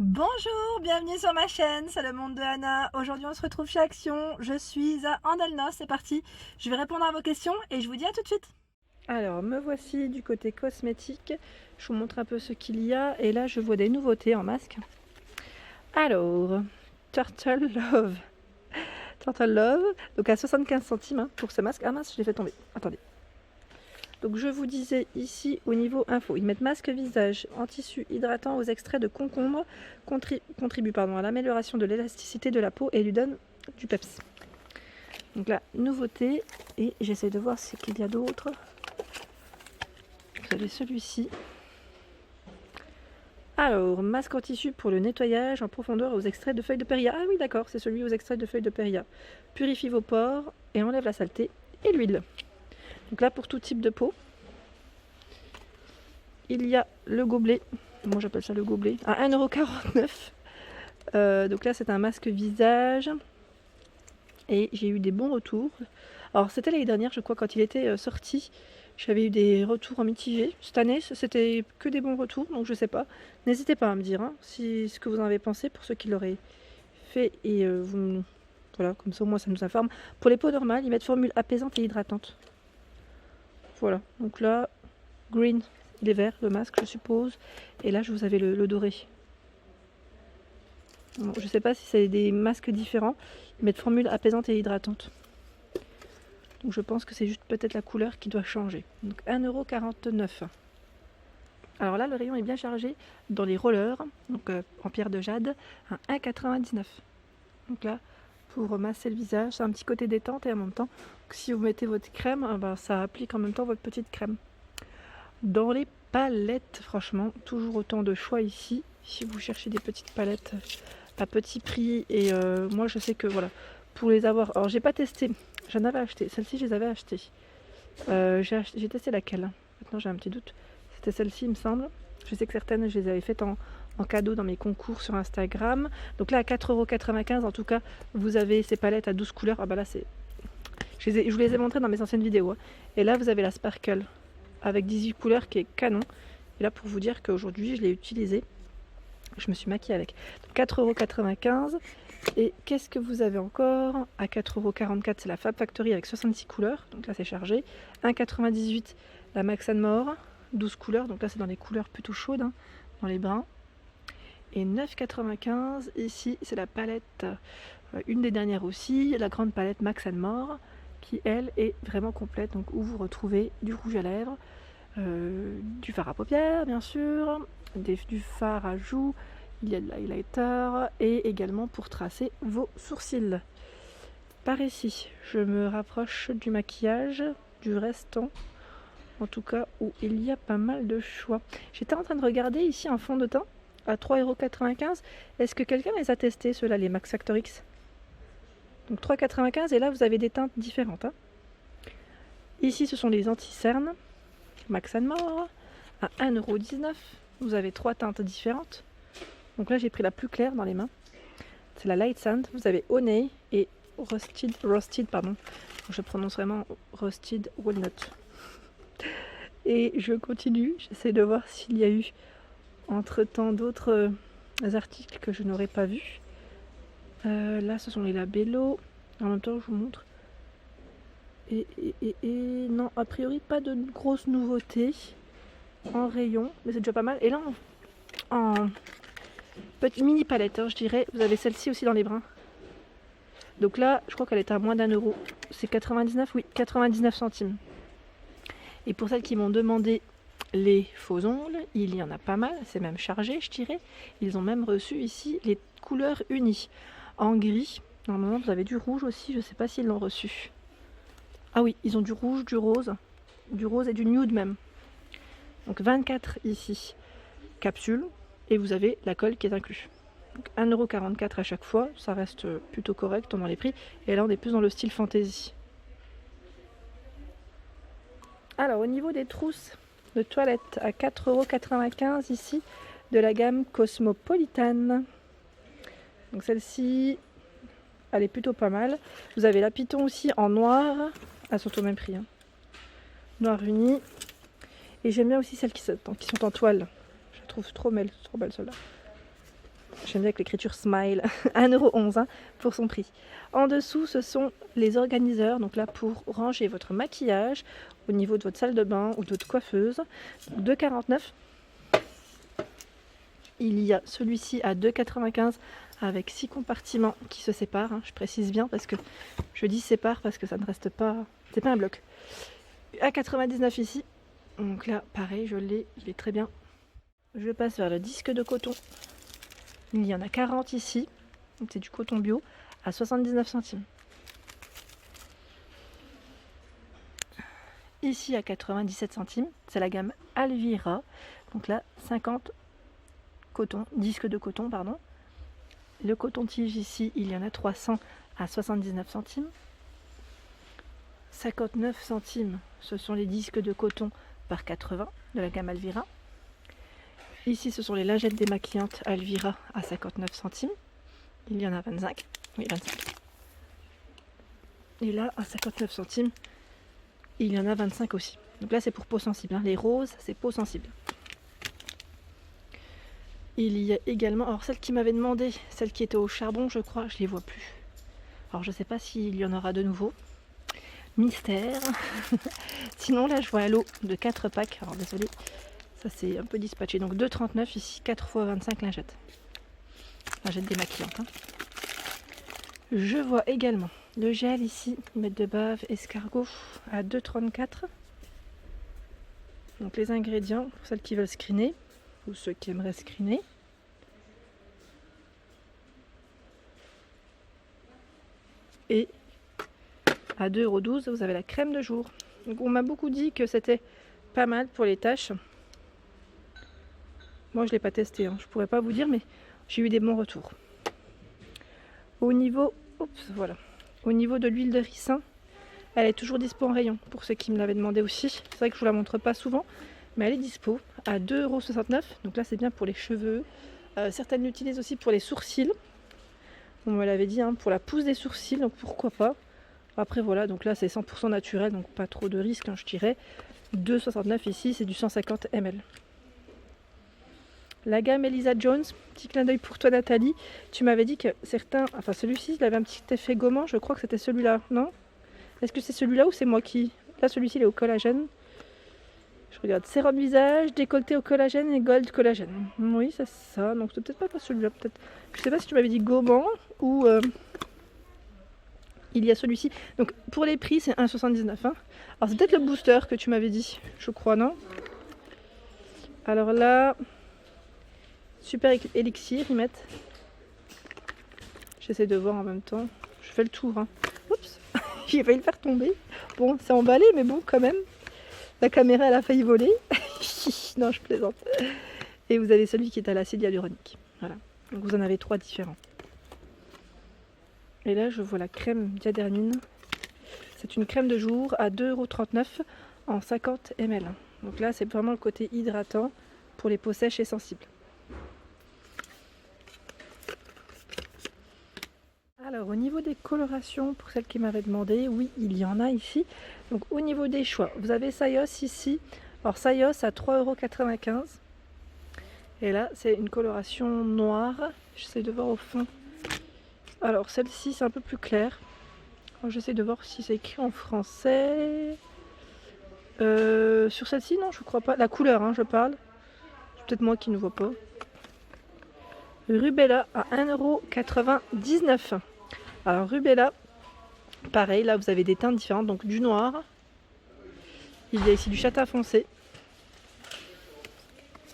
Bonjour, bienvenue sur ma chaîne, c'est le monde de Anna. Aujourd'hui on se retrouve chez Action, je suis à Andalnos, c'est parti. Je vais répondre à vos questions et je vous dis à tout de suite. Alors me voici du côté cosmétique, je vous montre un peu ce qu'il y a et là je vois des nouveautés en masque. Alors, Turtle Love, donc à 75 centimes pour ce masque. Ah mince, je l'ai fait tomber, attendez. Donc je vous disais ici au niveau info, ils mettent masque visage en tissu hydratant aux extraits de concombre, contribue à l'amélioration de l'élasticité de la peau et lui donne du peps. Donc la nouveauté, et j'essaie de voir ce qu'il y a d'autre. Vous avez celui-ci. Alors, masque en tissu pour le nettoyage en profondeur aux extraits de feuilles de périlla. Ah oui d'accord, c'est celui aux extraits de feuilles de périlla. Purifie vos pores et enlève la saleté et l'huile. Donc là pour tout type de peau. Il y a le gobelet, moi j'appelle ça le gobelet, à 1,49 €. Donc là c'est un masque visage. Et j'ai eu des bons retours. Alors c'était l'année dernière je crois quand il était sorti. J'avais eu des retours en mitigé. Cette année c'était que des bons retours, donc je sais pas. N'hésitez pas à me dire si ce que vous en avez pensé pour ceux qui l'auraient fait. Et voilà, comme ça au moins ça nous informe. Pour les peaux normales, ils mettent formule apaisante et hydratante. Voilà, donc là, green, il est vert, le masque je suppose. Et là je vous avais le doré. Bon, je sais pas si c'est des masques différents. Ils mettent formule apaisante et hydratante. Donc je pense que c'est juste peut-être la couleur qui doit changer. Donc 1,49 €. Alors là le rayon est bien chargé dans les rollers, donc en pierre de jade, à 1,99 €. Donc là, pour masser le visage, c'est un petit côté détente et en même temps, si vous mettez votre crème, ça applique en même temps votre petite crème. Dans les palettes, franchement, toujours autant de choix ici. Si vous cherchez des petites palettes à petit prix, et moi je sais que voilà, pour les avoir, alors j'ai pas testé, j'en avais acheté, celle-ci je les avais achetées. J'ai testé laquelle? Maintenant j'ai un petit doute. C'était celle-ci il me semble. Je sais que certaines je les avais faites en cadeau dans mes concours sur Instagram. Donc là à 4,95 € en tout cas, vous avez ces palettes à 12 couleurs. Ah bah là c'est... Je vous les ai montrées dans mes anciennes vidéos. Et là vous avez la Sparkle avec 18 couleurs qui est canon. Et là pour vous dire qu'aujourd'hui je l'ai utilisée. Je me suis maquillée avec. 4,95 €. Et qu'est-ce que vous avez encore? À 4,44 € c'est la Fab Factory avec 66 couleurs. Donc là c'est chargé. 1,98 € la Max More. 12 couleurs. Donc là c'est dans les couleurs plutôt chaudes. Dans les bruns. Et 9,95 € ici c'est la palette. Une des dernières aussi. La grande palette Max More. Qui elle est vraiment complète. Donc où vous retrouvez du rouge à lèvres. Du fard à paupières bien sûr. Du fard à joues. Il y a de l'highlighter et également pour tracer vos sourcils. Par ici, je me rapproche du maquillage, du restant, en tout cas où il y a pas mal de choix. J'étais en train de regarder ici un fond de teint à 3,95 €. Est-ce que quelqu'un les a testés, ceux-là, les Max Factor X? Donc 3,95 € et là vous avez des teintes différentes. Ici ce sont les anti-cernes Max More à 1,19 €. Vous avez 3 teintes différentes. Donc là j'ai pris la plus claire dans les mains. C'est la Light Sand. Vous avez Honey et Roasted pardon. Je prononce vraiment Roasted Walnut. Et je continue. J'essaie de voir s'il y a eu entre temps d'autres articles que je n'aurais pas vus. Là ce sont les labellos. En même temps je vous montre. Et non, a priori pas de grosses nouveautés en rayon. Mais c'est déjà pas mal. Et là en petite mini palette, je dirais. Vous avez celle-ci aussi dans les bruns. Donc là, je crois qu'elle est à moins d'1 €. C'est 99, oui, 99 centimes. Et pour celles qui m'ont demandé les faux ongles, il y en a pas mal. C'est même chargé, je dirais. Ils ont même reçu ici les couleurs unies. En gris. Normalement, vous avez du rouge aussi. Je ne sais pas s'ils l'ont reçu. Ah oui, ils ont du rouge, du rose et du nude même. Donc 24 ici. Capsules. Et vous avez la colle qui est inclus. 1,44 € à chaque fois, ça reste plutôt correct dans les prix. Et là on est plus dans le style fantasy. Alors au niveau des trousses de toilette à 4,95 € ici, de la gamme Cosmopolitan. Donc celle-ci, elle est plutôt pas mal. Vous avez la Python aussi en noir, elles sont au même prix. Noir uni. Et j'aime bien aussi celles qui sont en toile. Je trouve trop belle celle-là. J'aime bien avec l'écriture smile. 1,11 € hein, pour son prix. En dessous, ce sont les organiseurs. Donc là, pour ranger votre maquillage au niveau de votre salle de bain ou de votre coiffeuse. 2,49 €. Il y a celui-ci à 2,95 € avec 6 compartiments qui se séparent. Hein. Je précise bien parce que je dis sépare parce que ça ne reste pas... C'est pas un bloc. À 99 ici. Donc là, pareil, il est très bien. Je passe vers le disque de coton. Il y en a 40 ici. Donc c'est du coton bio à 79 centimes. Ici à 97 centimes, c'est la gamme Alvira. Donc là, 50 coton, disque de coton, pardon. Le coton-tige ici, il y en a 300 à 79 centimes. 59 centimes, ce sont les disques de coton par 80 de la gamme Alvira. Ici, ce sont les lingettes démaquillantes Alvira à 59 centimes. Il y en a 25. Oui, 25. Et là, à 59 centimes, il y en a 25 aussi. Donc là, c'est pour peau sensible. Hein. Les roses, c'est peau sensible. Il y a également, alors celle qui m'avait demandé, celle qui était au charbon, je crois, je ne les vois plus. Alors je ne sais pas s'il y en aura de nouveau. Mystère. Sinon là, je vois un lot de 4 packs. Alors désolé, ça c'est un peu dispatché. Donc 2,39 ici, 4 x 25 lingettes. Lingettes démaquillantes. Hein. Je vois également le gel ici, mettre de bave, escargot à 2,34. Donc les ingrédients, pour celles qui veulent screener. Ou ceux qui aimeraient screener. Et à 2,12 €, vous avez la crème de jour. Donc on m'a beaucoup dit que c'était pas mal pour les taches. Moi je ne l'ai pas testé, hein. Je pourrais pas vous dire, mais j'ai eu des bons retours. Au niveau, voilà. Au niveau de l'huile de ricin, elle est toujours dispo en rayon, pour ceux qui me l'avaient demandé aussi. C'est vrai que je vous la montre pas souvent. Mais elle est dispo à 2,69 €. Donc là, c'est bien pour les cheveux. Certaines l'utilisent aussi pour les sourcils. On me l'avait dit, hein, pour la pousse des sourcils. Donc pourquoi pas. Après, voilà. Donc là, c'est 100% naturel. Donc pas trop de risques, hein, je dirais. 2,69 € ici, c'est du 150 ml. La gamme Elisa Jones. Petit clin d'œil pour toi, Nathalie. Tu m'avais dit que certains... Enfin, celui-ci, il avait un petit effet gommant. Je crois que c'était celui-là, non? Est-ce que c'est celui-là ou c'est moi qui... Là, celui-ci, il est au collagène. Je regarde sérum visage, décolleté au collagène et gold collagène. Oui, c'est ça. Donc c'est peut-être pas celui-là. Peut-être. Je sais pas si tu m'avais dit gommant ou il y a celui-ci. Donc pour les prix, c'est 1,79 €. Hein. Alors c'est peut-être le booster que tu m'avais dit, je crois, non? Alors là, super élixir, ils mettent. J'essaie de voir en même temps. Je fais le tour. Hein. Oups, j'ai failli le faire tomber. Bon, c'est emballé, mais bon, quand même. La caméra, elle a failli voler. Non, je plaisante. Et vous avez celui qui est à l'acide hyaluronique. Voilà. Donc vous en avez 3 différents. Et là, je vois la crème Diadermine. C'est une crème de jour à 2,39 € en 50 ml. Donc là, c'est vraiment le côté hydratant pour les peaux sèches et sensibles. Alors au niveau des colorations, pour celles qui m'avaient demandé, oui, il y en a ici. Donc au niveau des choix, vous avez Sayos ici. Alors Sayos à 3,95 €. Et là, c'est une coloration noire. J'essaie de voir au fond. Alors celle-ci, c'est un peu plus clair. J'essaie de voir si c'est écrit en français. Sur celle-ci, non, je crois pas. La couleur, hein, je parle. C'est peut-être moi qui ne vois pas. Rubella à 1,99 €. Alors Rubella, pareil, là vous avez des teintes différentes, donc du noir. Il y a ici du châtain foncé.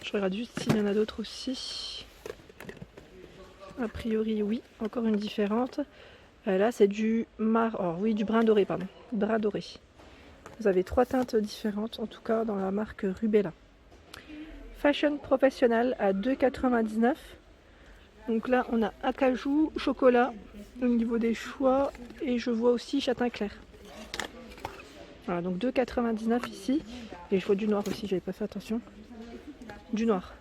Je regarde juste s'il y en a d'autres aussi. A priori oui, encore une différente. Là c'est du du brun doré, pardon. Brun doré. Vous avez 3 teintes différentes, en tout cas dans la marque Rubella. Fashion Professional à 2,99 €. Donc là on a acajou, chocolat au niveau des choix et je vois aussi châtain clair. Voilà, donc 2,99 € ici. Et je vois du noir aussi, j'avais pas fait attention. Du noir.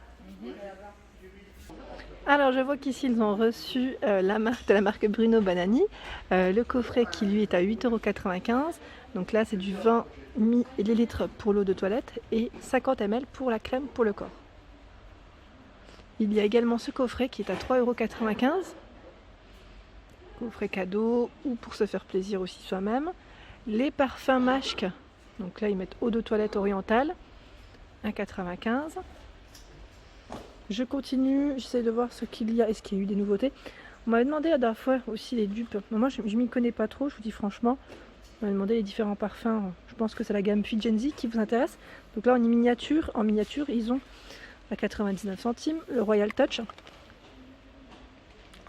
Alors je vois qu'ici ils ont reçu la marque Bruno Banani. Le coffret qui lui est à 8,95 €. Donc là c'est du 20 ml pour l'eau de toilette et 50 ml pour la crème pour le corps. Il y a également ce coffret qui est à 3,95 €. Coffret cadeau ou pour se faire plaisir aussi soi-même. Les parfums Maschke, donc là ils mettent eau de toilette orientale, 1,95 €. Je continue, j'essaie de voir ce qu'il y a, est-ce qu'il y a eu des nouveautés. On m'avait demandé la dernière fois aussi les dupes. Moi je m'y connais pas trop, je vous dis franchement. On m'a demandé les différents parfums. Je pense que c'est la gamme Fijenzi qui vous intéresse. Donc là en miniature, ils ont à 99 centimes le Royal Touch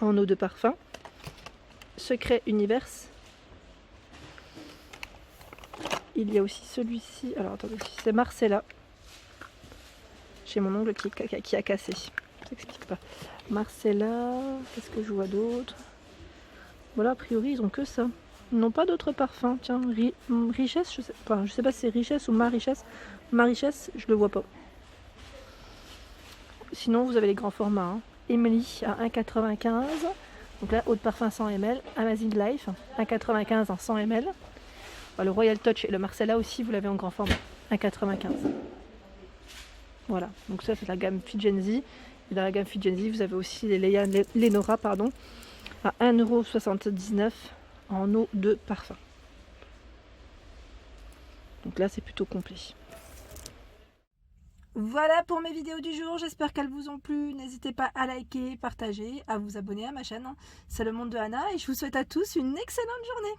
en eau de parfum. Secret Universe. Il y a aussi celui-ci. Alors attendez, c'est Marcella. J'ai mon ongle qui a cassé. Ça s'explique pas. Marcella. Qu'est-ce que je vois d'autre? Voilà, a priori, ils ont que ça. Ils n'ont pas d'autres parfums. Tiens, Richesse, je sais pas si c'est Richesse ou Ma Richesse. Ma Richesse, je le vois pas. Sinon, vous avez les grands formats. Hein. Emily à 1,95 €. Donc là, eau de parfum 100 ml. Amazing Life, 1,95 € en 100 ml. Le Royal Touch et le Marcella aussi, vous l'avez en grand format, 1,95 €. Voilà, donc ça c'est la gamme Fijenzi. Et dans la gamme Fijenzi, vous avez aussi les Lenora, pardon, à 1,79 € en eau de parfum. Donc là, c'est plutôt complet. Voilà pour mes vidéos du jour, j'espère qu'elles vous ont plu. N'hésitez pas à liker, partager, à vous abonner à ma chaîne. C'est le monde de Anna et je vous souhaite à tous une excellente journée.